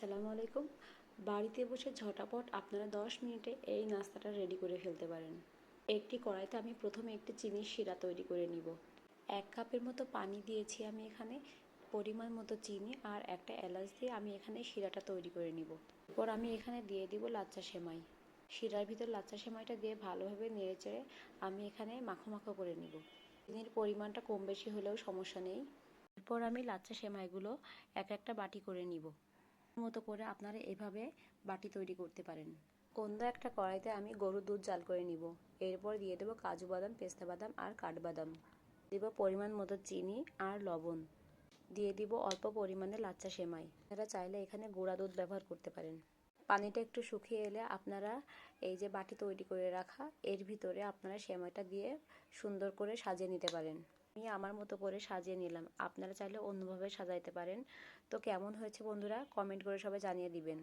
আসসালামু আলাইকুম। বাড়িতে বসে ঝটাপট আপনারা 10 মিনিটে এই নাস্তাটা রেডি করে ফেলতে পারেন। একটি কড়াইতে আমি প্রথমে একটি চিনির শিরা তৈরি করে নিব। 1 কাপের মতো পানি দিয়েছি আমি এখানে, পরিমাণ মতো চিনি আর একটা এলাচ দিয়ে আমি এখানে শিরাটা তৈরি করে নিব। এরপর আমি এখানে দিয়ে দিব লাচ্চা সেমাই। শিরার ভিতর লাচ্চা সেমাইটা দিয়ে ভালোভাবে নেড়েচেড়ে আমি এখানে মাখো মাখো করে নিব। চিনির পরিমাণটা কম বেশি হলেও সমস্যা নেই। এরপর আমি লাচ্চা সেমাইগুলো এক একটা বাটি করে নিব। মতো করে আপনারা এভাবে বাটি তৈরি করতে পারেন। অন্য একটা কড়াইতে আমি গরুর দুধ জাল করে নিব। এরপর দিয়ে দেবো কাজু বাদাম, পেস্তা বাদাম আর কাঠবাদাম। দিব পরিমাণ মতো চিনি আর লবণ। দিয়ে দিব অল্প পরিমাণে লাচ্চা সেমাই। আপনারা চাইলে এখানে গুঁড়া দুধ ব্যবহার করতে পারেন। পানিটা একটু শুকিয়ে এলে আপনারা এই যে বাটি তৈরি করে রাখা এর ভিতরে আপনারা সেমাইটা দিয়ে সুন্দর করে সাজিয়ে নিতে পারেন। আমি আমার মতো করে সাজিয়ে নিলাম, আপনারা চাইলে অন্যভাবে সাজাইতে পারেন। তো কেমন হয়েছে বন্ধুরা, কমেন্ট করে সবাই জানিয়ে দিবেন।